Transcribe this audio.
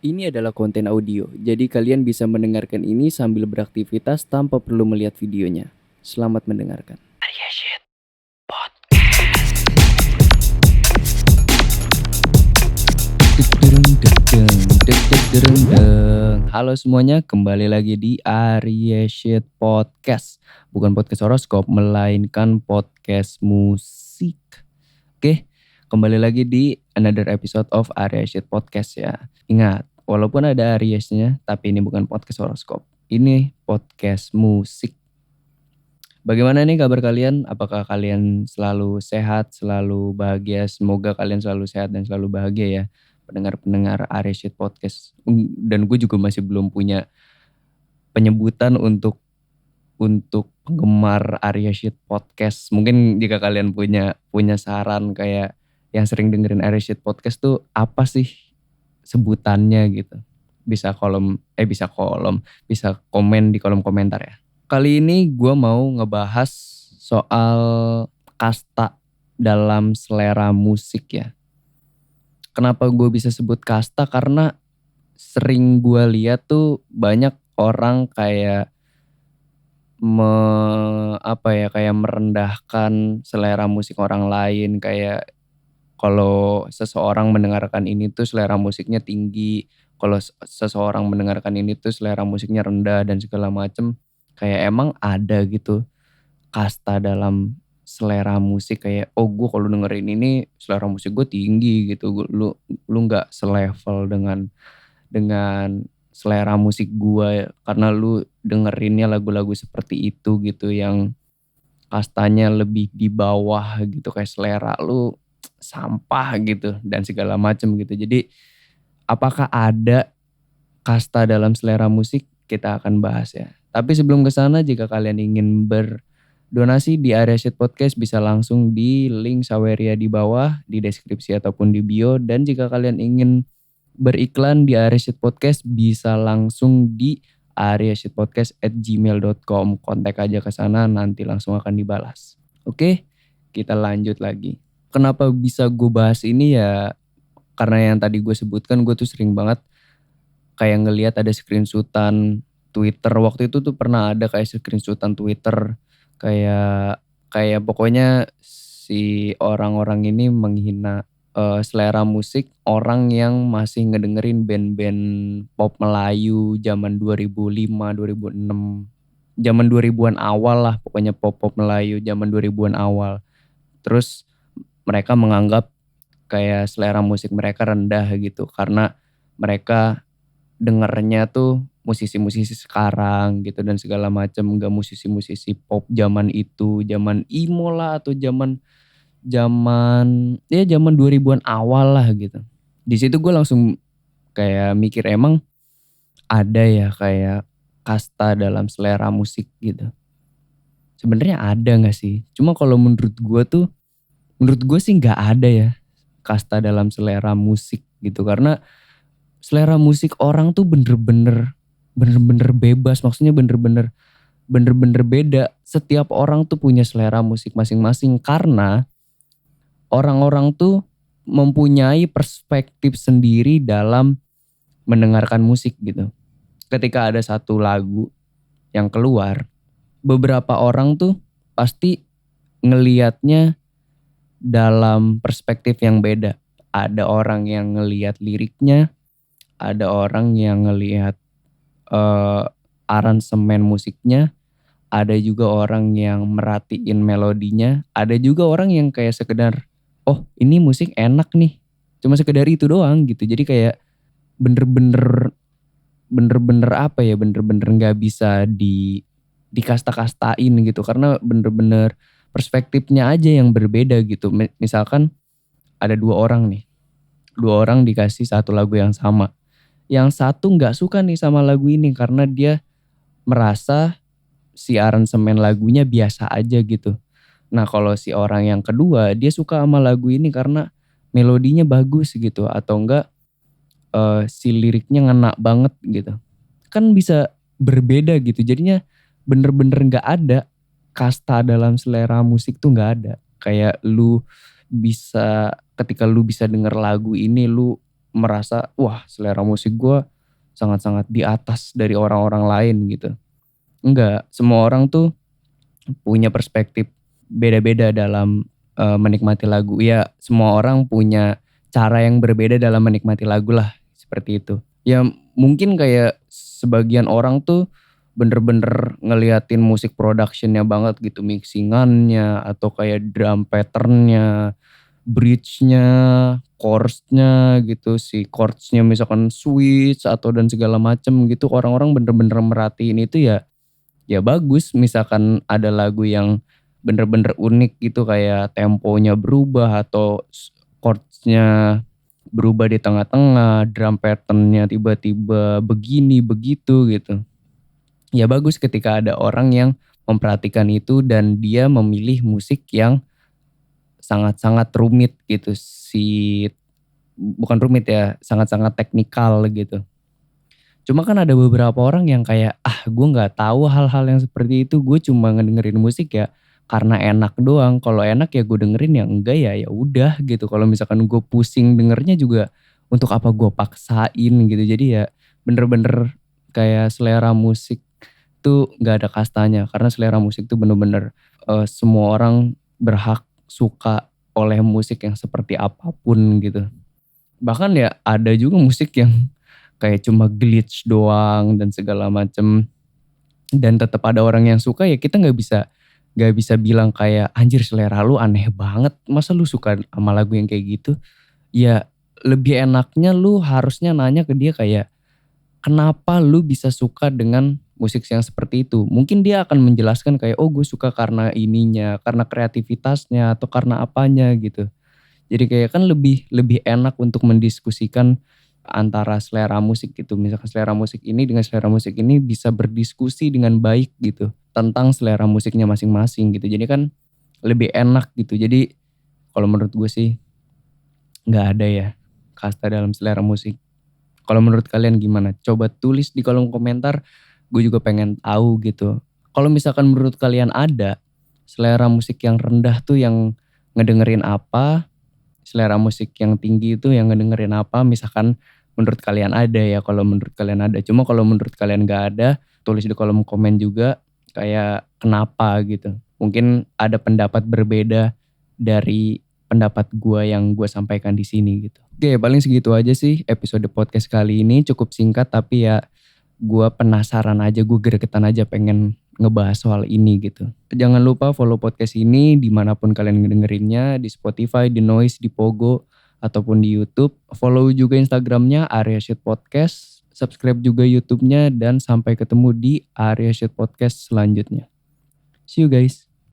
Ini adalah konten audio, jadi kalian bisa mendengarkan ini sambil beraktivitas tanpa perlu melihat videonya. Selamat mendengarkan. Halo semuanya, kembali lagi di Arya Shit Podcast. Bukan podcast horoskop, melainkan podcast musik. Oke, kembali lagi di another episode of Arya Shit Podcast ya. Ingat, walaupun ada Aries-nya, tapi ini bukan podcast horoskop. Ini podcast musik. Bagaimana nih kabar kalian? Apakah kalian selalu sehat, selalu bahagia? Semoga kalian selalu sehat dan selalu bahagia ya. Pendengar-pendengar Arya Shit Podcast. Dan gue juga masih belum punya penyebutan untuk penggemar Arya Shit Podcast. Mungkin jika kalian punya saran kayak yang sering dengerin Arya Shit Podcast tuh apa sih sebutannya gitu. Bisa komen di kolom komentar ya. Kali ini gue mau ngebahas soal kasta dalam selera musik ya. Kenapa gue bisa sebut kasta? Karena sering gue lihat tuh banyak orang kayak kayak merendahkan selera musik orang lain, kayak kalau seseorang mendengarkan ini tuh selera musiknya tinggi, kalau seseorang mendengarkan ini tuh selera musiknya rendah dan segala macem. Kayak emang ada gitu kasta dalam selera musik, kayak gue kalau dengerin ini selera musik gue tinggi gitu, lu nggak selevel dengan selera musik gue karena lu dengerinnya lagu-lagu seperti itu gitu, yang kastanya lebih di bawah gitu, kayak selera lu sampah gitu dan segala macem gitu. Jadi apakah ada kasta dalam selera musik? Kita akan bahas ya. Tapi sebelum ke sana, jika kalian ingin berdonasi di Arya Shit Podcast, bisa langsung di link Saweria di bawah, di deskripsi ataupun di bio. Dan jika kalian ingin beriklan di Arya Shit Podcast, bisa langsung di aryashitpodcast@gmail.com. Kontak aja ke sana, nanti langsung akan dibalas. Oke, kita lanjut lagi. Kenapa bisa gue bahas ini ya? Karena yang tadi gue sebutkan, gue tuh sering banget kayak ngelihat ada screenshotan Twitter. Waktu itu tuh pernah ada kayak screenshotan Twitter, kayak pokoknya si orang-orang ini menghina selera musik orang yang masih ngedengerin band-band pop Melayu zaman 2005, 2006. Zaman 2000-an awal lah, pokoknya pop Melayu zaman 2000-an awal. Terus mereka menganggap kayak selera musik mereka rendah gitu karena mereka dengernya tuh musisi-musisi sekarang gitu dan segala macam, enggak musisi-musisi pop zaman itu, zaman emo lah atau zaman 2000-an awal lah gitu. Di situ gue langsung kayak mikir, emang ada ya kayak kasta dalam selera musik gitu. Sebenarnya ada gak sih? Cuma kalau menurut gue sih gak ada ya kasta dalam selera musik gitu. Karena selera musik orang tuh bener-bener bebas. Maksudnya bener-bener beda. Setiap orang tuh punya selera musik masing-masing karena orang-orang tuh mempunyai perspektif sendiri dalam mendengarkan musik gitu. Ketika ada satu lagu yang keluar, beberapa orang tuh pasti ngelihatnya dalam perspektif yang beda. Ada orang yang ngelihat liriknya, ada orang yang ngelihat aransemen musiknya, ada juga orang yang merhatiin melodinya, ada juga orang yang kayak sekedar, oh ini musik enak nih, cuma sekedar itu doang gitu. Jadi kayak bener-bener nggak bisa dikasta-kastain gitu, karena bener-bener perspektifnya aja yang berbeda gitu. Misalkan ada dua orang dikasih satu lagu yang sama. Yang satu nggak suka nih sama lagu ini karena dia merasa si aransemen lagunya biasa aja gitu. Nah kalau si orang yang kedua dia suka sama lagu ini karena melodinya bagus gitu, atau enggak si liriknya ngena banget gitu. Kan bisa berbeda gitu. Jadinya bener-bener gak ada kasta dalam selera musik tuh gak ada. Kayak ketika lu bisa denger lagu ini, lu merasa wah selera musik gue sangat-sangat di atas dari orang-orang lain gitu. Enggak, semua orang tuh punya perspektif beda-beda dalam menikmati lagu. Ya semua orang punya cara yang berbeda dalam menikmati lagu lah, seperti itu. Ya mungkin kayak sebagian orang tuh bener-bener ngeliatin musik productionnya banget gitu, mixingannya atau kayak drum patternnya, bridge-nya, chords-nya gitu, si chords-nya misalkan switch atau dan segala macem gitu. Orang-orang bener-bener merhatiin itu ya, ya bagus. Misalkan ada lagu yang bener-bener unik gitu kayak temponya berubah atau chords-nya berubah di tengah-tengah, drum pattern-nya tiba-tiba begini begitu gitu. Ya bagus ketika ada orang yang memperhatikan itu dan dia memilih musik yang sangat-sangat rumit gitu. Bukan rumit ya, sangat-sangat teknikal gitu. Cuma kan ada beberapa orang yang kayak, ah gue gak tahu hal-hal yang seperti itu, gue cuma ngedengerin musik ya karena enak doang. Kalau enak ya gue dengerin, yang enggak ya ya udah gitu. Kalau misalkan gue pusing dengernya juga untuk apa gue paksain gitu. Jadi ya bener-bener kayak selera musik tuh gak ada kastanya. Karena selera musik tuh bener-bener semua orang berhak suka oleh musik yang seperti apapun gitu. Bahkan ya ada juga musik yang kayak cuma glitch doang dan segala macem, dan tetap ada orang yang suka. Ya kita nggak bisa bilang kayak anjir selera lu aneh banget, masa lu suka sama lagu yang kayak gitu. Ya lebih enaknya lu harusnya nanya ke dia kayak kenapa lu bisa suka dengan musik yang seperti itu. Mungkin dia akan menjelaskan kayak oh gue suka karena ininya, karena kreativitasnya atau karena apanya gitu. Jadi kayak kan lebih lebih enak untuk mendiskusikan antara selera musik gitu. Misalkan selera musik ini dengan selera musik ini bisa berdiskusi dengan baik gitu tentang selera musiknya masing-masing gitu. Jadi kan lebih enak gitu. Jadi kalau menurut gue sih nggak ada ya kasta dalam selera musik. Kalau menurut kalian gimana? Coba tulis di kolom komentar. Gue juga pengen tahu gitu. Kalau misalkan menurut kalian ada selera musik yang rendah tuh yang ngedengerin apa, selera musik yang tinggi itu yang ngedengerin apa, misalkan menurut kalian ada ya, kalau menurut kalian ada. Cuma kalau menurut kalian gak ada, tulis di kolom komen juga kayak kenapa gitu. Mungkin ada pendapat berbeda dari pendapat gue yang gue sampaikan di sini gitu. Oke, paling segitu aja sih episode podcast kali ini, cukup singkat tapi ya gue penasaran aja, gue gregetan aja pengen ngebahas soal ini gitu. Jangan lupa follow podcast ini dimanapun kalian ngedengerinnya, di Spotify, di Noise, di Pogo, ataupun di YouTube. Follow juga Instagramnya Area Shoot Podcast, subscribe juga YouTube-nya, dan sampai ketemu di Area Shoot Podcast selanjutnya. See you guys.